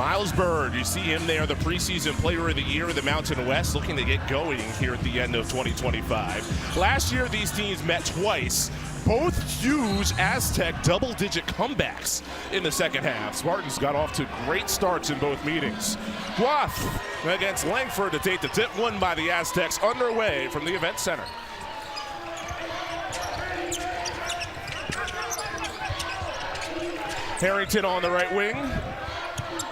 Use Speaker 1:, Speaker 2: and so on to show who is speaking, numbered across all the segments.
Speaker 1: Miles Bird, you see him there, the preseason player of the year of the Mountain West, looking to get going here at the end of 2025. Last year, these teams met twice. Both huge Aztec double-digit comebacks in the second half. Spartans got off to great starts in both meetings. Guath against Langford to take the tip, won by the Aztecs, underway from the event center. Harrington on the right wing.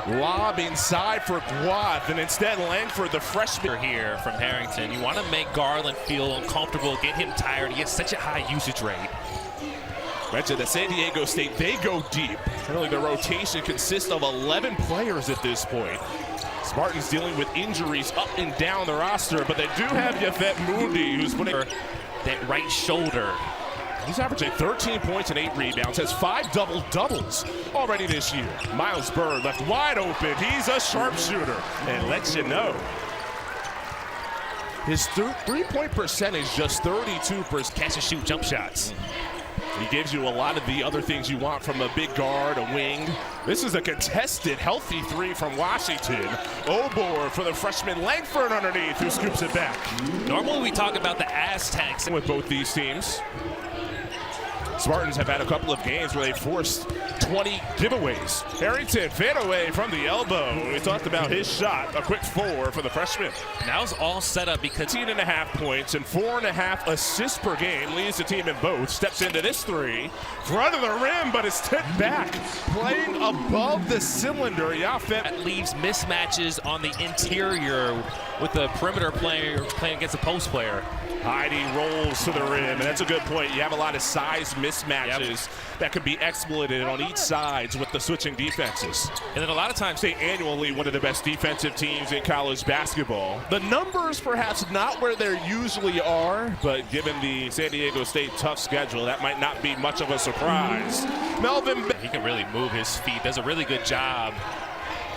Speaker 1: Lob inside for Guath, and instead Langford, the freshman
Speaker 2: here from Harrington. You want to make Garland feel uncomfortable, get him tired. He has such a high usage rate.
Speaker 1: Mentioned that San Diego State, they go deep. Really, the rotation consists of 11 players at this point. Spartans dealing with injuries up and down the roster, but they do have Yafet Mundi, who's putting
Speaker 2: that right shoulder.
Speaker 1: He's averaging 13 points and 8 rebounds, has 5 double-doubles already this year. Miles Bird left wide open. He's a sharpshooter and lets you know. His three-point percentage just 32%.
Speaker 2: Catch and shoot jump shots.
Speaker 1: He gives you a lot of the other things you want from a big guard, a wing. This is a contested, healthy three from Washington. Obor for the freshman Langford underneath, who scoops it back.
Speaker 2: Normally we talk about the Aztecs
Speaker 1: with both these teams. Spartans have had a couple of games where they forced 20 giveaways. Harrington fade away from the elbow. We talked about his shot, a quick 4 for the freshman.
Speaker 2: That was all set up because
Speaker 1: 18.5 points and 4.5 assists per game, leads the team in both. Steps into this 3, front of the rim, but it's tipped back. Playing above the cylinder, Yafet.
Speaker 2: That leaves mismatches on the interior with the perimeter player playing against a post player.
Speaker 1: Heidi rolls to the rim, and that's a good point. You have a lot of size mismatches that could be exploited on each side with the switching defenses.
Speaker 2: And then a lot of times,
Speaker 1: they annually one of the best defensive teams in college basketball. The numbers perhaps not where they usually are, but given the San Diego State tough schedule, that might not be much of a surprise. Melvin,
Speaker 2: he can really move his feet, does a really good job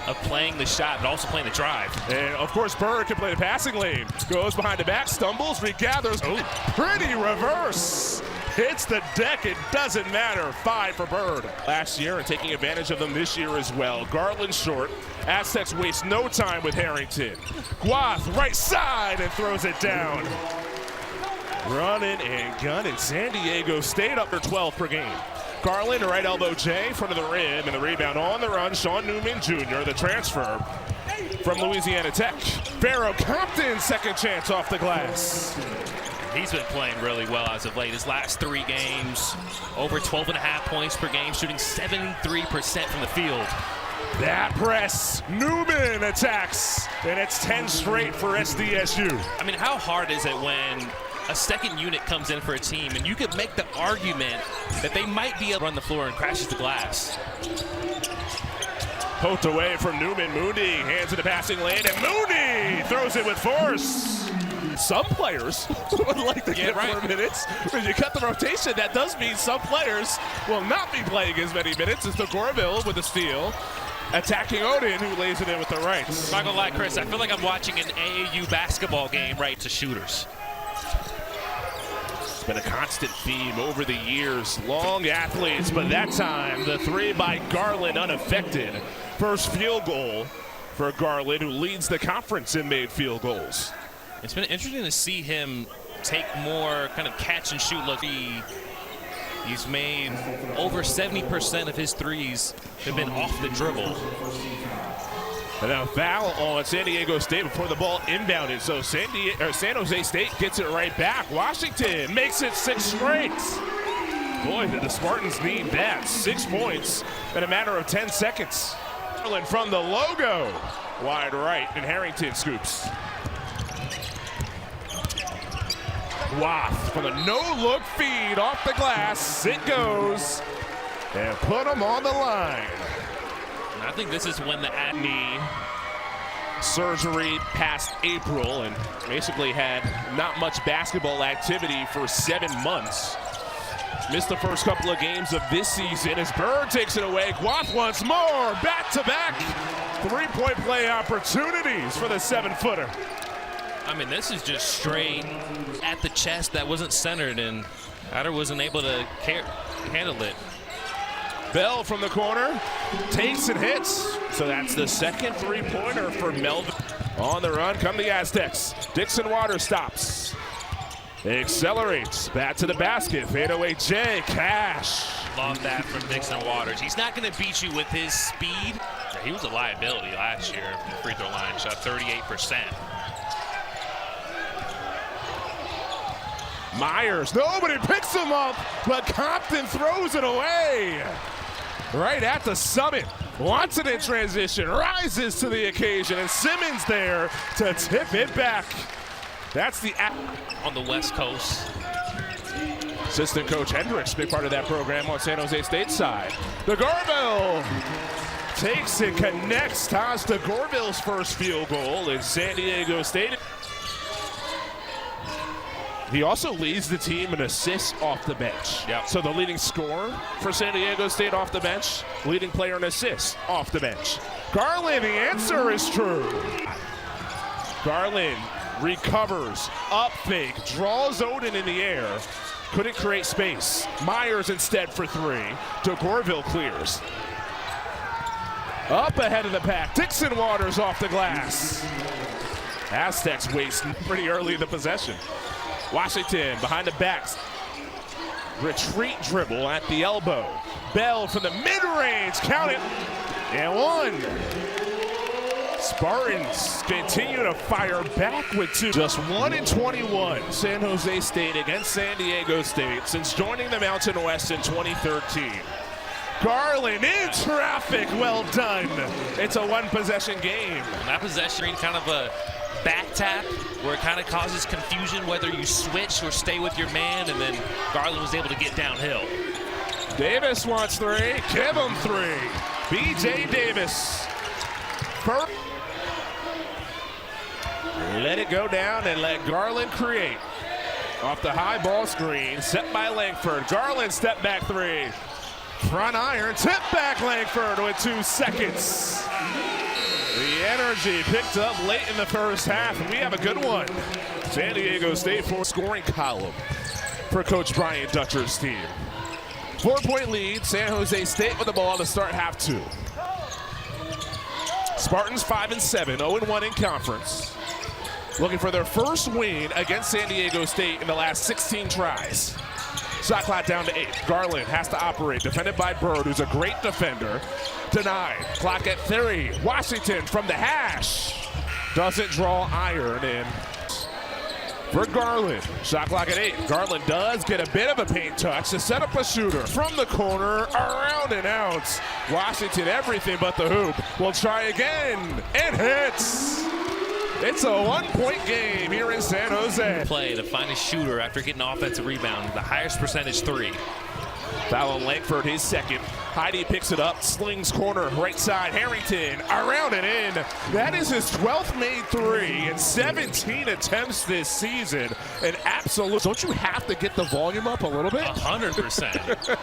Speaker 2: of playing the shot, but also playing the drive.
Speaker 1: And of course, Bird can play the passing lane. Goes behind the back, stumbles, regathers. Oh, pretty reverse. Hits the deck, it doesn't matter. 5 for Bird. Last year and taking advantage of them this year as well. Garland short. Aztecs waste no time with Harrington. Guath right side and throws it down. Running and gunning. San Diego State up to 12 per game. Garland, right elbow J, front of the rim, and the rebound on the run. Sean Newman Jr., the transfer from Louisiana Tech. Barrow Compton, second chance off the glass.
Speaker 2: He's been playing really well as of late. His last 3 games, over 12.5 points per game, shooting 73% from the field.
Speaker 1: That press, Newman attacks, and it's 10 straight for Sdsu.
Speaker 2: I mean, how hard is it when a second unit comes in for a team and you could make the argument that they might be able to run the floor and crashes the glass?
Speaker 1: Poked away from Newman. Mooney hands to the passing lane, and Mooney throws it with force. Some players would like to get more minutes. When you cut the rotation, that does mean some players will not be playing as many minutes. It's the Gorville with the steal. Attacking Odin, who lays it in with the right.
Speaker 2: I'm not gonna lie, Chris, I feel like I'm watching an AAU basketball game right to shooters.
Speaker 1: It's been a constant theme over the years. Long athletes, but that time the 3 by Garland unaffected. First field goal for Garland, who leads the conference in made field goals.
Speaker 2: It's been interesting to see him take more kind of catch and shoot look. He's made over 70% of his threes have been off the dribble.
Speaker 1: And a foul on San Diego State before the ball inbounded. So San Jose State gets it right back. Washington makes it 6 straight. Boy, did the Spartans need that. 6 points in a matter of 10 seconds. From the logo. Wide right, and Harrington scoops. Guath for the no-look feed off the glass. It goes. And put him on the line.
Speaker 2: I think this is when the
Speaker 1: knee surgery past April and basically had not much basketball activity for 7 months. Missed the first couple of games of this season as Bird takes it away. Guath once more, back-to-back 3-point play opportunities for the 7-footer.
Speaker 2: I mean, this is just straight at the chest that wasn't centered, and Hatter wasn't able to handle it.
Speaker 1: Bell from the corner, takes and hits. So that's the second three-pointer for Melvin. On the run, come the Aztecs. Dixon Waters stops. Accelerates, back to the basket. Fadeaway J, Cash.
Speaker 2: Love that from Dixon Waters. He's not going to beat you with his speed. He was a liability last year from the free throw line, shot 38%.
Speaker 1: Myers, nobody picks him up, but Compton throws it away. Right at the summit, wants it in transition, rises to the occasion, and Simmons there to tip it back. That's the
Speaker 2: on the West Coast.
Speaker 1: Assistant coach Hendricks, big part of that program on San Jose State side. The Garville takes it, connects, ties to Gorville's first field goal in San Diego State. He also leads the team in assists off the bench.
Speaker 2: Yep.
Speaker 1: So the leading scorer for San Diego State off the bench, leading player in assists off the bench. Garland, the answer is true. Garland recovers, up fake, draws Odin in the air, couldn't create space. Myers instead for three. DeGorville clears. Up ahead of the pack, Dixon Waters off the glass. Aztecs waste pretty early in the possession. Washington behind the backs. Retreat dribble at the elbow. Bell from the mid-range, count it, and one. Spartans continue to fire back with two. Just 1-21, San Jose State against San Diego State since joining the Mountain West in 2013. Garland in traffic, well done. It's a one-possession game.
Speaker 2: And that possession, kind of a back tap where it kind of causes confusion whether you switch or stay with your man, and then Garland was able to get downhill.
Speaker 1: Davis wants three, give him three. B.J. Davis. Let it go down and let Garland create. Off the high ball screen, set by Langford. Garland step back three. Front iron, tip back Langford with 2 seconds. The energy picked up late in the first half, and we have a good one. San Diego State for scoring column for Coach Brian Dutcher's team. 4-point lead, San Jose State with the ball to start half two. Spartans 5-7, 0-1 in conference. Looking for their first win against San Diego State in the last 16 tries. Shot clock down to 8. Garland has to operate, defended by Bird, who's a great defender. Denied. Clock at 3. Washington from the hash. Doesn't draw iron in. For Garland. Shot clock at 8. Garland does get a bit of a paint touch to set up a shooter. From the corner, around and out. Washington, everything but the hoop. Will try again, and hits. It's a 1-point game here in San Jose.
Speaker 2: Play to find a shooter after getting an offensive rebound. The highest percentage three.
Speaker 1: Foul on Langford, his second. Heidi picks it up, slings corner, right side. Harrington around and in. That is his 12th made three in 17 attempts this season. An absolute. Don't you have to get the volume up a little bit?
Speaker 2: 100%.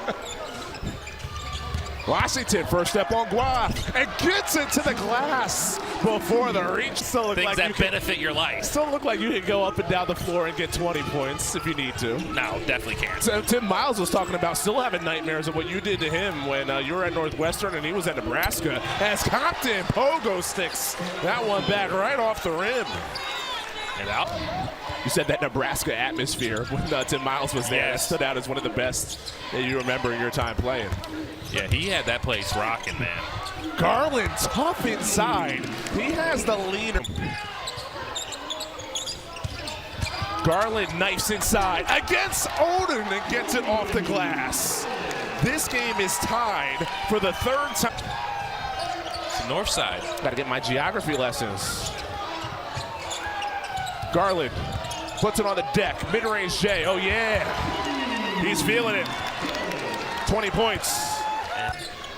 Speaker 1: Washington, first step on Guaf, and gets it to the glass before the reach. Still look
Speaker 2: Things
Speaker 1: like
Speaker 2: that benefit your life.
Speaker 1: Still look like you can go up and down the floor and get 20 points if you need to.
Speaker 2: No, definitely can't.
Speaker 1: So Tim Miles was talking about still having nightmares of what you did to him when you were at Northwestern and he was at Nebraska. As Compton pogo sticks that one back right off the rim.
Speaker 2: And out.
Speaker 1: You said that Nebraska atmosphere when Tim Miles was there.
Speaker 2: Yes.
Speaker 1: Stood out as one of the best that you remember in your time playing.
Speaker 2: Yeah, he had that place rocking, man.
Speaker 1: Garland tough inside. He has the lead. Garland knifes inside against Odin and gets it off the glass. This game is tied for the third time.
Speaker 2: It's the north side.
Speaker 1: Got to get my geography lessons. Garland puts it on the deck. Mid-range J. Oh, yeah. He's feeling it. 20 points.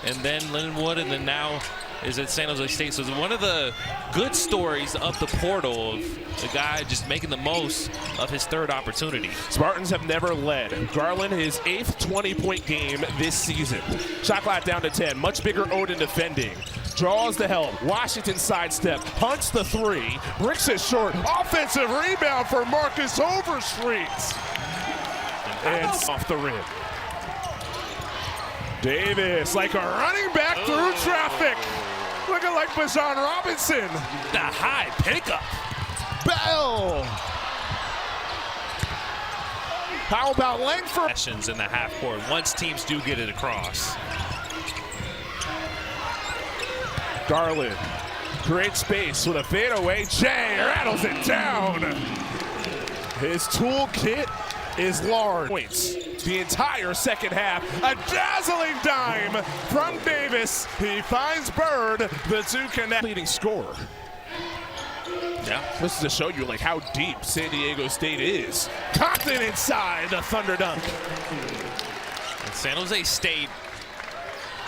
Speaker 2: And then Lindenwood, and then now is at San Jose State. So it's one of the good stories of the portal of the guy just making the most of his third opportunity.
Speaker 1: Spartans have never led. Garland, his 8th 20-point game this season. Shot clock down to 10. Much bigger Odin defending. Draws the help. Washington sidestep. Punts the three. Bricks it short. Offensive rebound for Marcus Overstreet. And off the rim. Davis like a running back through traffic. Looking like Bijan Robinson.
Speaker 2: The high pickup.
Speaker 1: Bell. How about Langford?
Speaker 2: Sessions in the half court once teams do get it across.
Speaker 1: Garland, great space with a fadeaway. Jay rattles it down. His toolkit is large. Points the entire second half. A dazzling dime from Davis. He finds Bird. The two connect. Leading scorer.
Speaker 2: Yeah.
Speaker 1: This is to show you like how deep San Diego State is. Compton inside the Thunder dunk.
Speaker 2: And San Jose State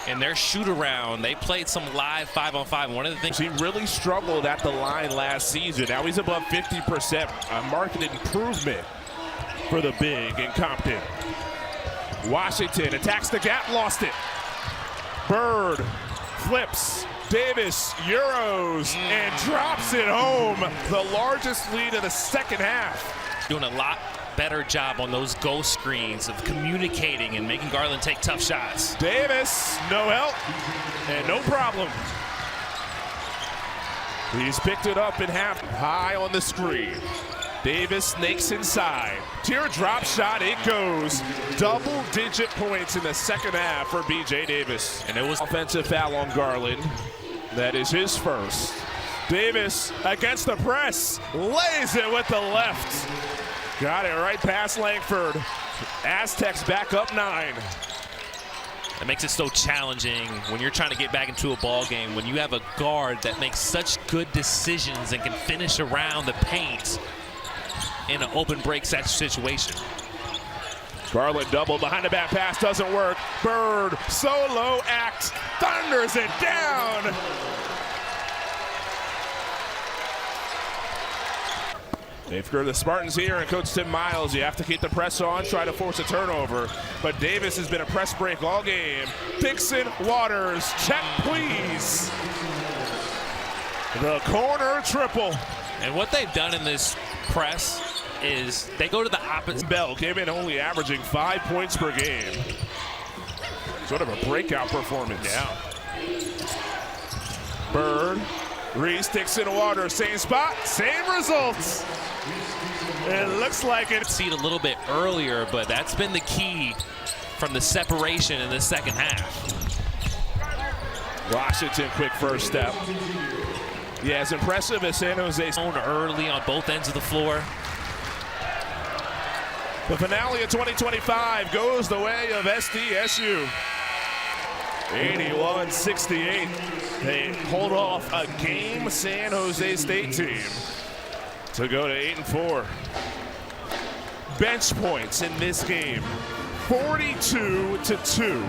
Speaker 2: in their shoot around, they played some live 5-on-5. One of the things
Speaker 1: he really struggled at the line last season. Now he's above 50%. A marked improvement for the big in Compton. Washington attacks the gap, lost it. Bird flips. Davis Euros and drops it home. The largest lead of the second half.
Speaker 2: Doing a lot better job on those goal screens of communicating and making Garland take tough shots.
Speaker 1: Davis, no help and no problem. He's picked it up in half. High on the screen. Davis snakes inside. Teardrop shot, it goes. Double-digit points in the second half for B.J. Davis. And it was offensive foul on Garland. That is his first. Davis against the press, lays it with the left. Got it right past Langford. Aztecs back up 9.
Speaker 2: That makes it so challenging when you're trying to get back into a ball game, when you have a guard that makes such good decisions and can finish around the paint in an open break situation.
Speaker 1: Garland double behind the back pass doesn't work. Bird solo act, thunders it down. They've got the Spartans here and Coach Tim Miles. You have to keep the press on, try to force a turnover. But Davis has been a press break all game. Dixon, Waters, check please. The corner triple.
Speaker 2: And what they've done in this press is they go to the opposite.
Speaker 1: Bell came in only averaging 5 points per game. Sort of a breakout performance.
Speaker 2: Yeah.
Speaker 1: Bird, Reese, Dixon, Waters, same spot, same results. It looks like it.
Speaker 2: See it a little bit earlier, but that's been the key from the separation in the second half.
Speaker 1: Washington, quick first step. Yeah, as impressive as San Jose.
Speaker 2: Early on both ends of the floor.
Speaker 1: The finale of 2025 goes the way of Sdsu. 81-68. They hold off a game San Jose State team to go to 8-4. Bench points in this game, 42-2.